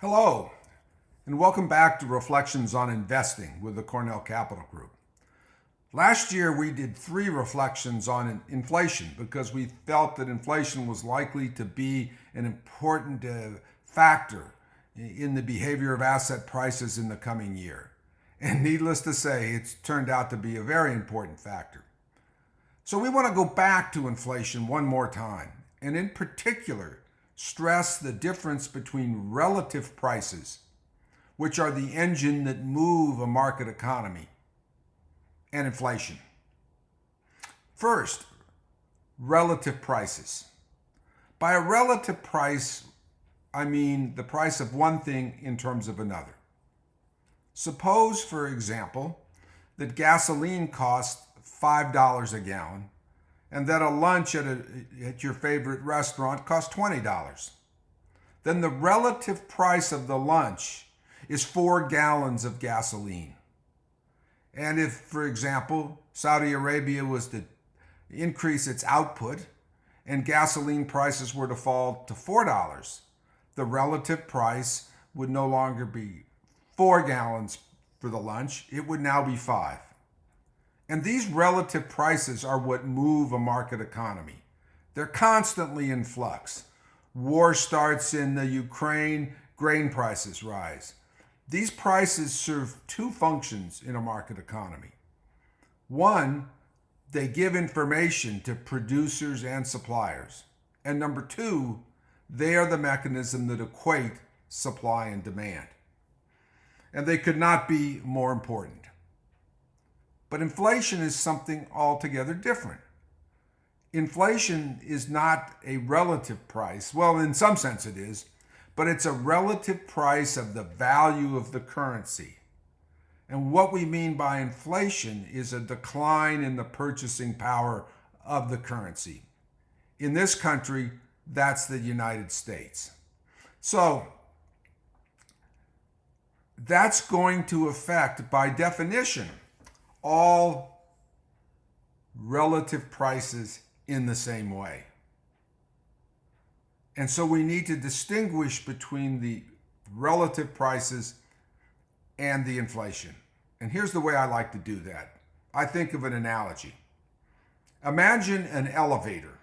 Hello, and welcome back to Reflections on Investing with the Cornell Capital Group. Last year, we did 3 reflections on inflation because we felt that inflation was likely to be an important factor in the behavior of asset prices in the coming year. And needless to say, it's turned out to be a very important factor. So we want to go back to inflation one more time, and in particular, stress the difference between relative prices, which are the engine that move a market economy, and inflation. First, relative prices. By a relative price, I mean the price of one thing in terms of another. Suppose, for example, that gasoline costs $5 a gallon and that a lunch at your favorite restaurant costs $20. Then the relative price of the lunch is 4 gallons of gasoline. And if, for example, Saudi Arabia was to increase its output and gasoline prices were to fall to $4, the relative price would no longer be 4 gallons for the lunch, it would now be 5. And these relative prices are what move a market economy. They're constantly in flux. War starts in the Ukraine, grain prices rise. These prices serve 2 functions in a market economy. One, they give information to producers and suppliers. And number 2, they are the mechanism that equate supply and demand. And they could not be more important. But inflation is something altogether different. Inflation is not a relative price. Well, in some sense it is, but it's a relative price of the value of the currency. And what we mean by inflation is a decline in the purchasing power of the currency. In this country, that's the United States. So that's going to affect, by definition, all relative prices in the same way. And so we need to distinguish between the relative prices and the inflation. And here's the way I like to do that. I think of an analogy. Imagine an elevator.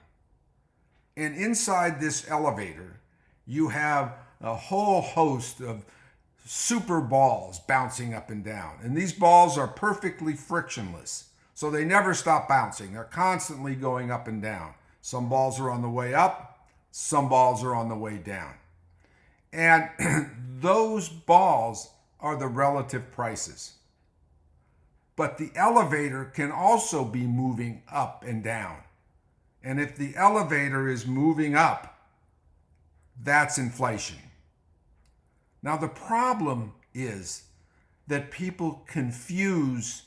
And inside this elevator, you have a whole host of super balls bouncing up and down. And these balls are perfectly frictionless, so they never stop bouncing. They're constantly going up and down. Some balls are on the way up, some balls are on the way down. And those balls are the relative prices. But the elevator can also be moving up and down. And if the elevator is moving up, that's inflation. Now, the problem is that people confuse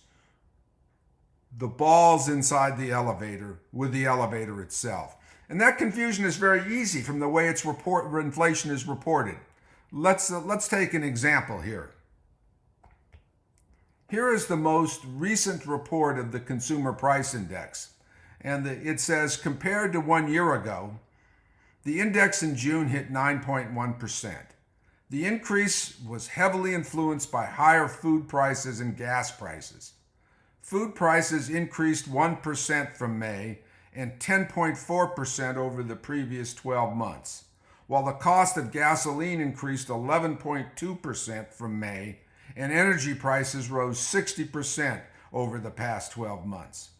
the balls inside the elevator with the elevator itself. And that confusion is very easy from the way inflation is reported. Let's take an example here. Here is the most recent report of the Consumer Price Index. And it says, compared to 1 year ago, the index in June hit 9.1%. The increase was heavily influenced by higher food prices and gas prices. Food prices increased 1% from May and 10.4% over the previous 12 months, while the cost of gasoline increased 11.2% from May and energy prices rose 60% over the past 12 months.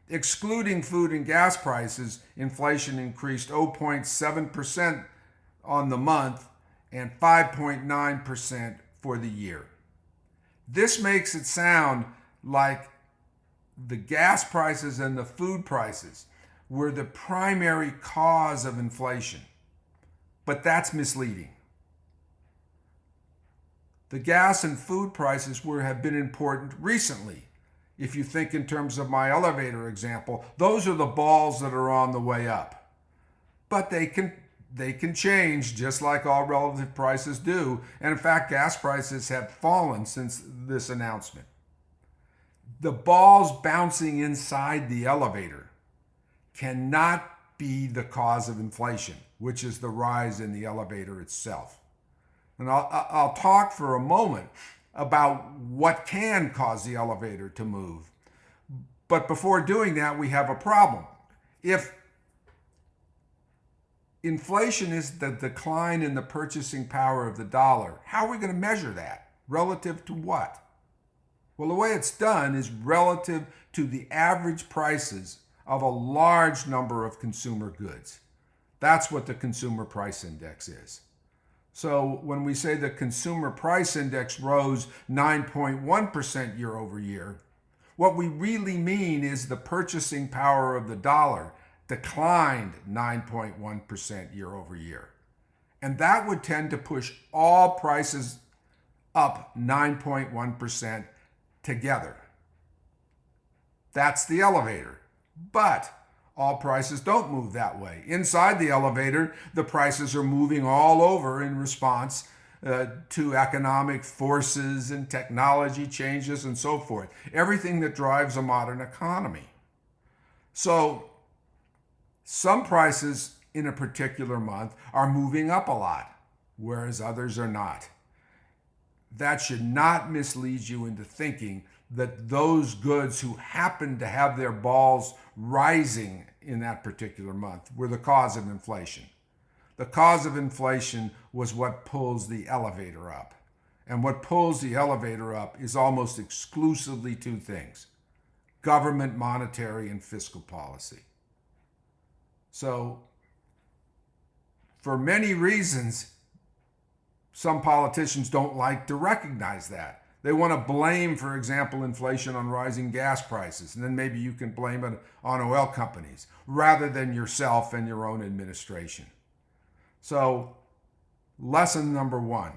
Excluding food and gas prices, inflation increased 0.7% on the month and 5.9% for the year. This makes it sound like the gas prices and the food prices were the primary cause of inflation, but that's misleading. The gas and food prices have been important recently. If you think in terms of my elevator example, those are the balls that are on the way up. But they can change just like all relative prices do. And in fact, gas prices have fallen since this announcement. The balls bouncing inside the elevator cannot be the cause of inflation, which is the rise in the elevator itself. And I'll talk for a moment about what can cause the elevator to move. But before doing that, we have a problem. If inflation is the decline in the purchasing power of the dollar, how are we going to measure that? Relative to what? Well, the way it's done is relative to the average prices of a large number of consumer goods. That's what the consumer price index is. So when we say the consumer price index rose 9.1% year over year, what we really mean is the purchasing power of the dollar declined 9.1% year over year. And that would tend to push all prices up 9.1% together. That's the elevator. But all prices don't move that way. Inside the elevator, the prices are moving all over in response to economic forces and technology changes and so forth. Everything that drives a modern economy. So some prices in a particular month are moving up a lot, whereas others are not. That should not mislead you into thinking that those goods who happen to have their balls rising in that particular month were the cause of inflation. The cause of inflation was what pulls the elevator up. And what pulls the elevator up is almost exclusively two things: government, monetary, and fiscal policy. So, for many reasons, some politicians don't like to recognize that. They want to blame, for example, inflation on rising gas prices, and then maybe you can blame it on oil companies rather than yourself and your own administration. So, lesson number one,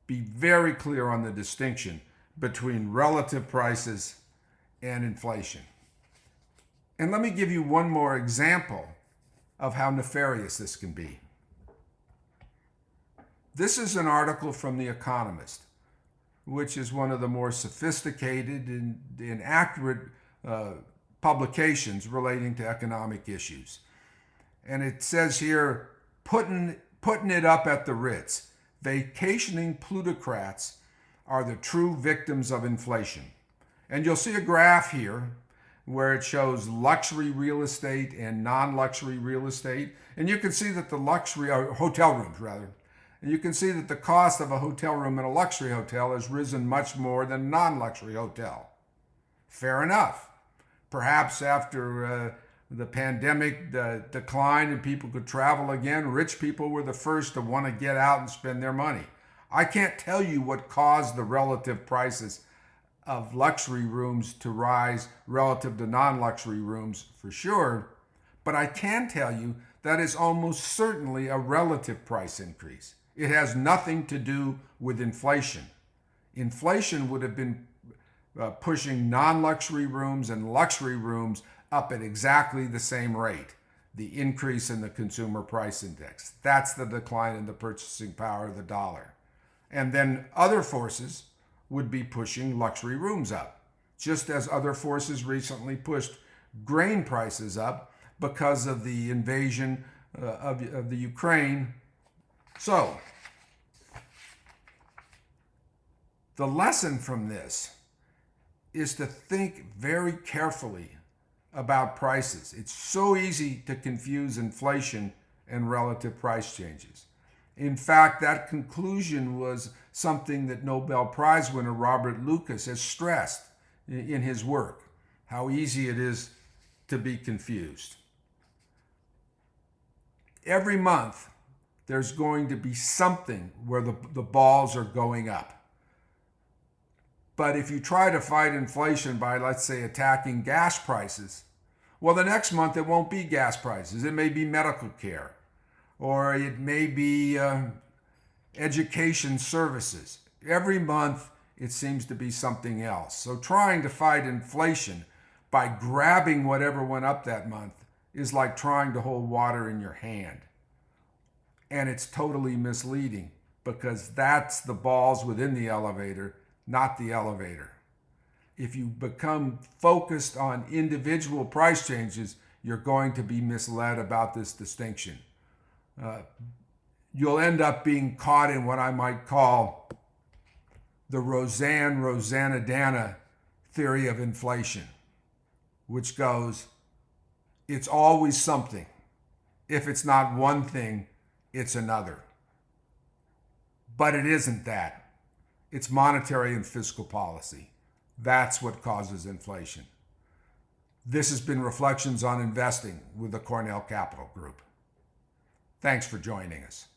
be very clear on the distinction between relative prices and inflation. And let me give you one more example of how nefarious this can be. This is an article from The Economist, which is one of the more sophisticated and accurate publications relating to economic issues. And it says here, putting it up at the Ritz, vacationing plutocrats are the true victims of inflation. And you'll see a graph here where it shows luxury real estate and non-luxury real estate. And you can see that the luxury, or hotel rooms rather, and you can see that the cost of a hotel room in a luxury hotel has risen much more than a non-luxury hotel. Fair enough. Perhaps after the pandemic declined and people could travel again, rich people were the first to want to get out and spend their money. I can't tell you what caused the relative prices of luxury rooms to rise relative to non-luxury rooms for sure, but I can tell you that is almost certainly a relative price increase. It has nothing to do with inflation. Inflation would have been pushing non-luxury rooms and luxury rooms up at exactly the same rate, the increase in the consumer price index. That's the decline in the purchasing power of the dollar. And then other forces would be pushing luxury rooms up, just as other forces recently pushed grain prices up because of the invasion of the Ukraine. So, the lesson from this is to think very carefully about prices. It's so easy to confuse inflation and relative price changes. In fact, that conclusion was something that Nobel Prize winner Robert Lucas has stressed in his work, how easy it is to be confused. Every month, there's going to be something where the balls are going up. But if you try to fight inflation by, let's say, attacking gas prices, well, the next month it won't be gas prices. It may be medical care, or it may be education services. Every month it seems to be something else. So trying to fight inflation by grabbing whatever went up that month is like trying to hold water in your hand. And it's totally misleading because that's the balls within the elevator, not the elevator. If you become focused on individual price changes, you're going to be misled about this distinction. you'll end up being caught in what I might call the Rosanna-Dana theory of inflation, which goes, it's always something. If it's not one thing, it's another. But it isn't that. It's monetary and fiscal policy. That's what causes inflation. This has been Reflections on Investing with the Cornell Capital Group. Thanks for joining us.